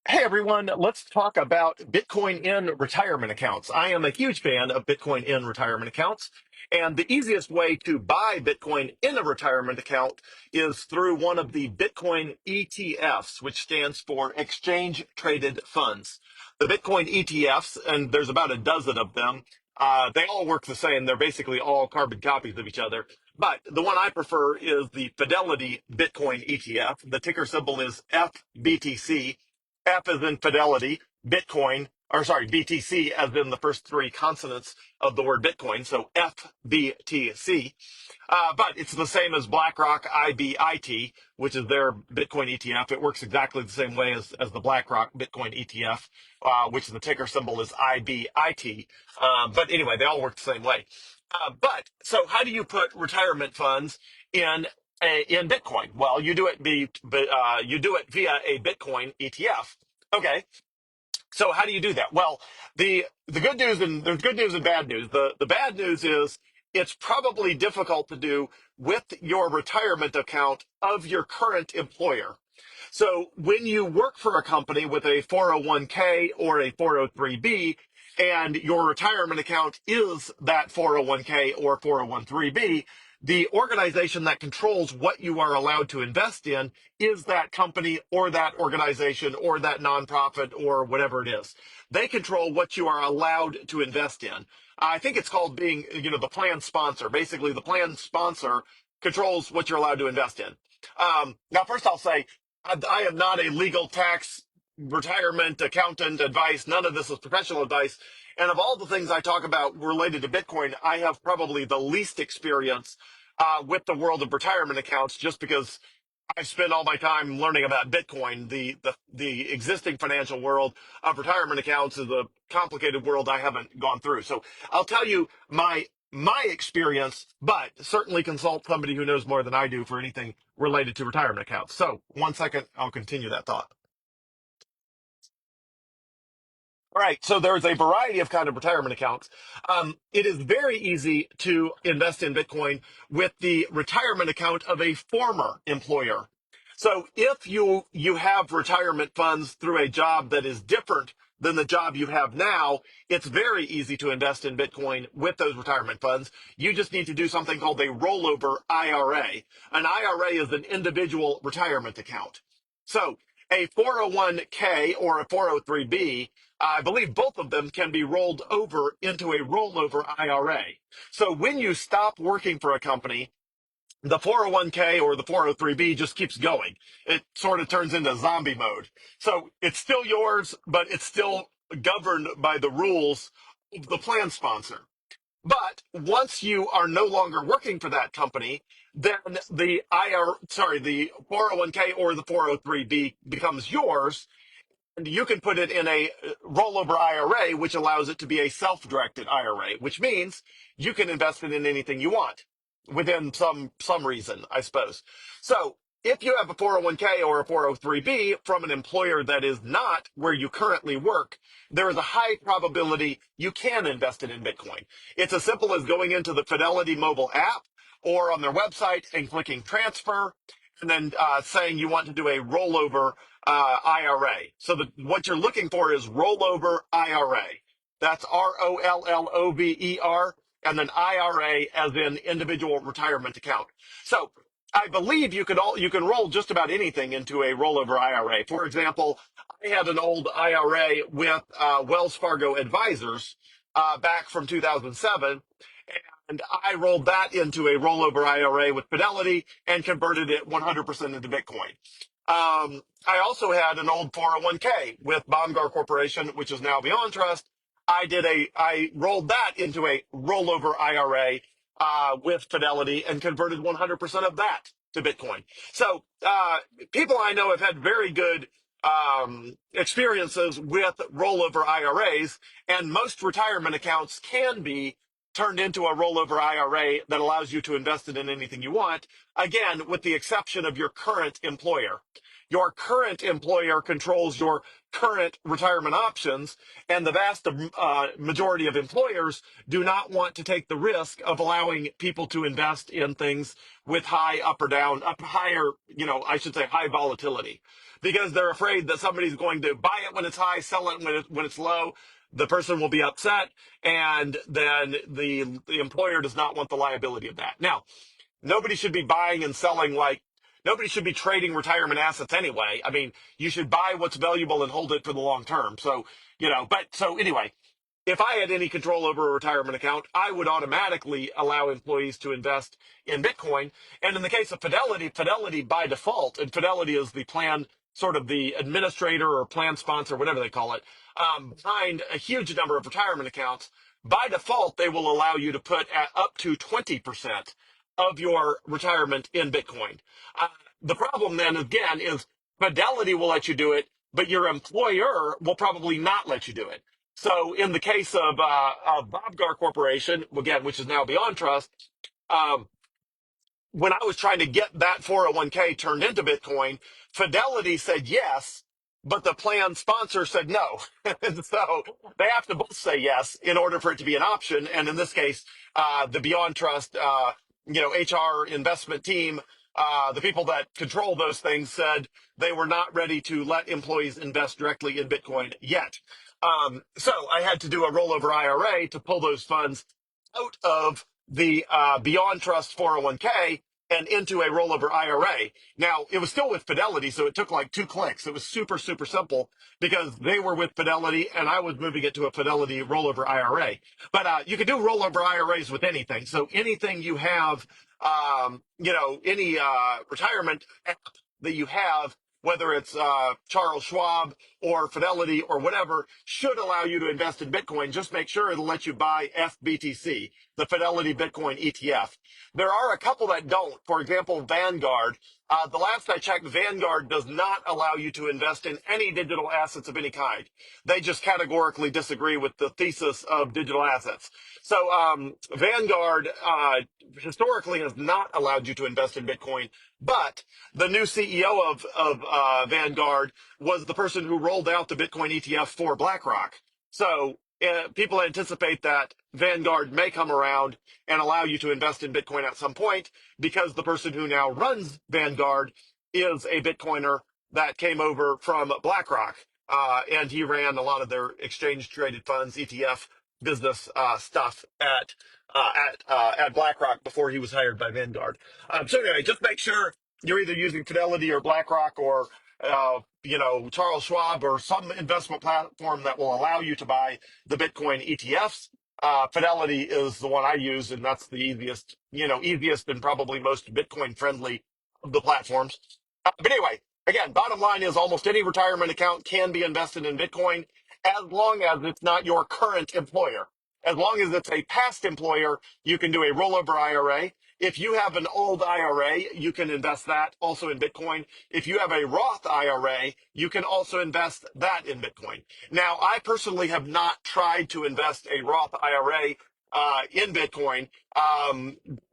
Hey everyone, let's talk about Bitcoin in retirement accounts. I am a huge fan of Bitcoin in retirement accounts, and the easiest way to buy Bitcoin in a retirement account is through one of the Bitcoin ETFs, which stands for Exchange Traded Funds. The Bitcoin ETFs, and there's about a dozen of them, they all work the same. They're basically all carbon copies of each other. But the one I prefer is the Fidelity Bitcoin ETF. The ticker symbol is FBTC. F as in fidelity, Bitcoin, or sorry, BTC as in the first three consonants of the word Bitcoin. So FBTC. But it's the same as BlackRock IBIT, which is their Bitcoin ETF. It works exactly the same way as the BlackRock Bitcoin ETF, which the ticker symbol is IBIT. But anyway, they all work the same way. But so how do you put retirement funds in in Bitcoin? Well, you do it via a Bitcoin ETF. Okay, so how do you do that? Well, the good news, and there's good news and bad news. The bad news is it's probably difficult to do with your retirement account of your current employer. So when you work for a company with a 401k or a 403b, and your retirement account is that 401k or 401(b), the organization that controls what you are allowed to invest in is that company or that organization or that nonprofit or whatever it is. They control what you are allowed to invest in. I think it's called being, the plan sponsor. Basically, the plan sponsor controls what you're allowed to invest in. Now, first I'll say I am not a legal tax retirement accountant advice. None of this is professional advice. And of all the things I talk about related to Bitcoin, I have probably the least experience with the world of retirement accounts, just because I've spent all my time learning about Bitcoin. The existing financial world of retirement accounts is a complicated world I haven't gone through. So I'll tell you my experience, but certainly consult somebody who knows more than I do for anything related to retirement accounts. So one second, I'll continue that thought. All right, so there's a variety of kind of retirement accounts. It is very easy to invest in Bitcoin with the retirement account of a former employer. So if you have retirement funds through a job that is different than the job you have now, it's very easy to invest in Bitcoin with those retirement funds. You just need to do something called a rollover IRA. An IRA is an individual retirement account. So a 401k or a 403b, I believe both of them can be rolled over into a rollover IRA. So when you stop working for a company, the 401k or the 403b just keeps going. It sort of turns into zombie mode. So it's still yours, but it's still governed by the rules of the plan sponsor. But once you are no longer working for that company, then the 401k or the 403b becomes yours, you can put it in a rollover IRA, which allows it to be a self-directed IRA, which means you can invest it in anything you want within some reason, I suppose. So if you have a 401k or a 403b from an employer that is not where you currently work, there is a high probability you can invest it in Bitcoin. It's as simple as going into the Fidelity mobile app or on their website and clicking transfer, and then saying you want to do a rollover IRA. So what you're looking for is rollover IRA. That's ROLLOVER, and then IRA as in individual retirement account. So I believe you can roll just about anything into a rollover IRA. For example, I had an old IRA with Wells Fargo Advisors back from 2007, and I rolled that into a rollover IRA with Fidelity and converted it 100% into Bitcoin. I also had an old 401k with Baumgar Corporation, which is now Beyond Trust. I rolled that into a rollover IRA with Fidelity and converted 100% of that to Bitcoin. So people I know have had very good experiences with rollover IRAs, and most retirement accounts can be turned into a rollover IRA that allows you to invest it in anything you want, again, with the exception of your current employer. Your current employer controls your current retirement options, and the vast majority of employers do not want to take the risk of allowing people to invest in things with high up or down, higher, I should say high volatility. because they're afraid that somebody's going to buy it when it's high, sell it when it's low. The person will be upset, and then the employer does not want the liability of that. Now, nobody should be buying and selling like nobody should be trading retirement assets anyway. I mean, you should buy what's valuable and hold it for the long term. So, but so anyway, if I had any control over a retirement account, I would automatically allow employees to invest in Bitcoin. And in the case of Fidelity, Fidelity by default, and Fidelity is the plan, sort of the administrator or plan sponsor, whatever they call it, behind a huge number of retirement accounts. By default, they will allow you to put at up to 20% of your retirement in Bitcoin. Uh, the problem then, again, is Fidelity will let you do it, but your employer will probably not let you do it. So in the case of Bobgar Corporation, again, which is now Beyond Trust, um, when I was trying to get that 401k turned into Bitcoin, Fidelity said yes, but the plan sponsor said no. So they have to both say yes in order for it to be an option. And in this case, the Beyond Trust, HR investment team, the people that control those things said they were not ready to let employees invest directly in Bitcoin yet. So I had to do a rollover IRA to pull those funds out of the Beyond Trust 401k and into a rollover IRA. Now, it was still with Fidelity, so it took like 2 clicks. It was super, super simple because they were with Fidelity and I was moving it to a Fidelity rollover IRA. But you can do rollover IRAs with anything. So anything you have, any retirement app that you have, whether it's Charles Schwab or Fidelity or whatever, should allow you to invest in Bitcoin. Just make sure it'll let you buy FBTC, the Fidelity Bitcoin ETF. There are a couple that don't. For example, Vanguard. The last I checked, Vanguard does not allow you to invest in any digital assets of any kind. They just categorically disagree with the thesis of digital assets. So Vanguard historically has not allowed you to invest in Bitcoin, but the new CEO of Vanguard was the person who rolled out the Bitcoin ETF for BlackRock. So people anticipate that Vanguard may come around and allow you to invest in Bitcoin at some point because the person who now runs Vanguard is a Bitcoiner that came over from BlackRock. And he ran a lot of their exchange traded funds, ETF business stuff at BlackRock before he was hired by Vanguard. So anyway, just make sure you're either using Fidelity or BlackRock or Charles Schwab or some investment platform that will allow you to buy the Bitcoin ETFs. Fidelity is the one I use, and that's the easiest and probably most Bitcoin friendly of the platforms. But anyway, again, bottom line is almost any retirement account can be invested in Bitcoin as long as it's not your current employer. As long as it's a past employer, you can do a rollover IRA. If you have an old IRA, you can invest that also in Bitcoin. If you have a Roth IRA, you can also invest that in Bitcoin. Now, I personally have not tried to invest a Roth IRA in Bitcoin.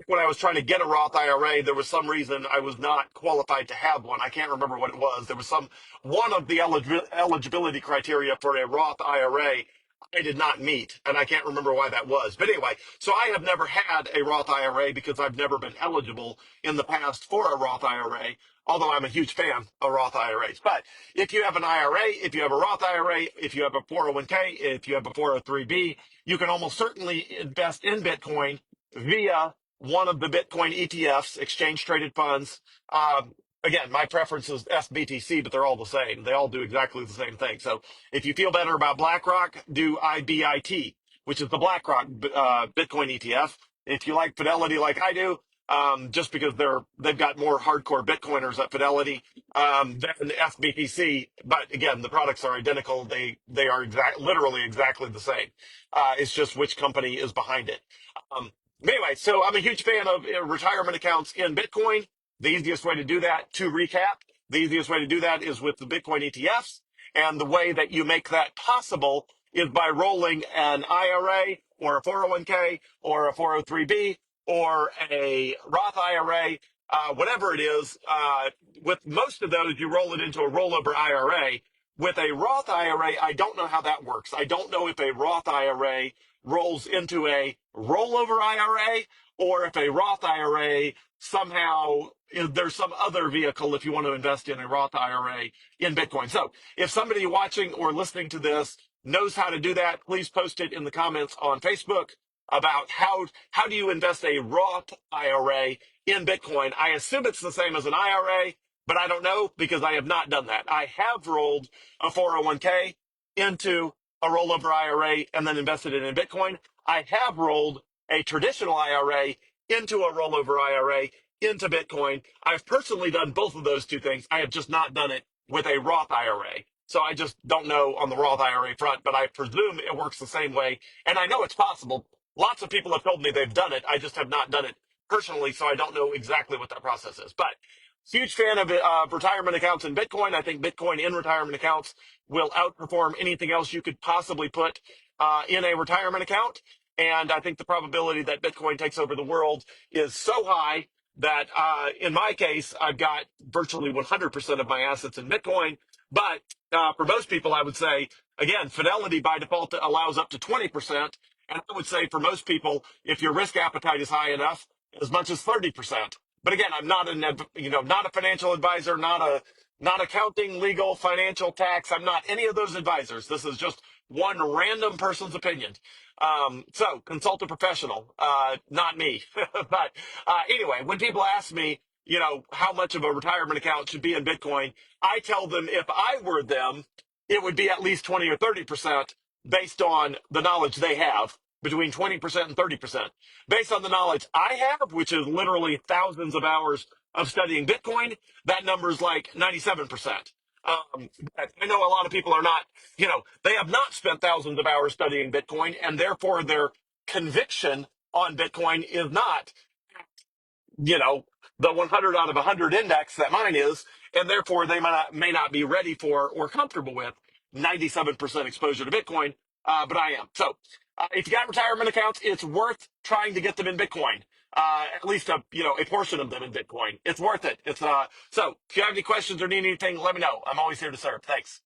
When I was trying to get a Roth IRA, there was some reason I was not qualified to have one. I can't remember what it was. There was one of the eligibility criteria for a Roth IRA I did not meet, and I can't remember why that was. But anyway, so I have never had a Roth IRA because I've never been eligible in the past for a Roth IRA, although I'm a huge fan of Roth IRAs. But if you have an IRA, if you have a Roth IRA, if you have a 401k, if you have a 403b, you can almost certainly invest in Bitcoin via one of the Bitcoin ETFs, exchange traded funds. Again, my preference is SBTC, but they're all the same. They all do exactly the same thing. So if you feel better about BlackRock, do IBIT, which is the BlackRock Bitcoin ETF. If you like Fidelity like I do, just because they've got more hardcore Bitcoiners at Fidelity than SBTC. But again, the products are identical. They are literally exactly the same. It's just which company is behind it. Anyway, so I'm a huge fan of retirement accounts in Bitcoin. The easiest way to do that, to recap, the easiest way to do that is with the Bitcoin ETFs. And the way that you make that possible is by rolling an IRA or a 401k or a 403b or a Roth IRA, whatever it is. With most of those, you roll it into a rollover IRA. With a Roth IRA, I don't know how that works. I don't know if a Roth IRA rolls into a rollover IRA, or if a Roth IRA somehow there's some other vehicle if you want to invest in a Roth IRA in Bitcoin. So if somebody watching or listening to this knows how to do that, please post it in the comments on Facebook about how do you invest a Roth IRA in Bitcoin. I assume it's the same as an IRA, but I don't know because I have not done that. I have rolled a 401k into a rollover IRA and then invested it in Bitcoin. I have rolled a traditional IRA into a rollover IRA into Bitcoin. I've personally done both of those two things. I have just not done it with a Roth IRA. So I just don't know on the Roth IRA front, but I presume it works the same way. And I know it's possible. Lots of people have told me they've done it. I just have not done it personally, so I don't know exactly what that process is. But huge fan of retirement accounts in Bitcoin. I think Bitcoin in retirement accounts will outperform anything else you could possibly put in a retirement account. And I think the probability that Bitcoin takes over the world is so high that in my case, I've got virtually 100% of my assets in Bitcoin. But for most people, I would say, again, Fidelity by default allows up to 20%. And I would say for most people, if your risk appetite is high enough, as much as 30%. But again, I'm not not a financial advisor, not accounting, legal, financial, tax. I'm not any of those advisors. This is just one random person's opinion. So consult a professional, not me. But anyway, when people ask me, how much of a retirement account should be in Bitcoin, I tell them if I were them, it would be at least 20 or 30% based on the knowledge they have, between 20% and 30%. Based on the knowledge I have, which is literally thousands of hours of studying Bitcoin, that number is like 97%. I know a lot of people are not, they have not spent thousands of hours studying Bitcoin, and therefore their conviction on Bitcoin is not the 100 out of 100 index that mine is, and therefore they may not be ready for or comfortable with 97% exposure to Bitcoin, but I am. So if you got retirement accounts, it's worth trying to get them in Bitcoin. At least a portion of them in Bitcoin. It's worth it. So if you have any questions or need anything, let me know. I'm always here to serve. Thanks.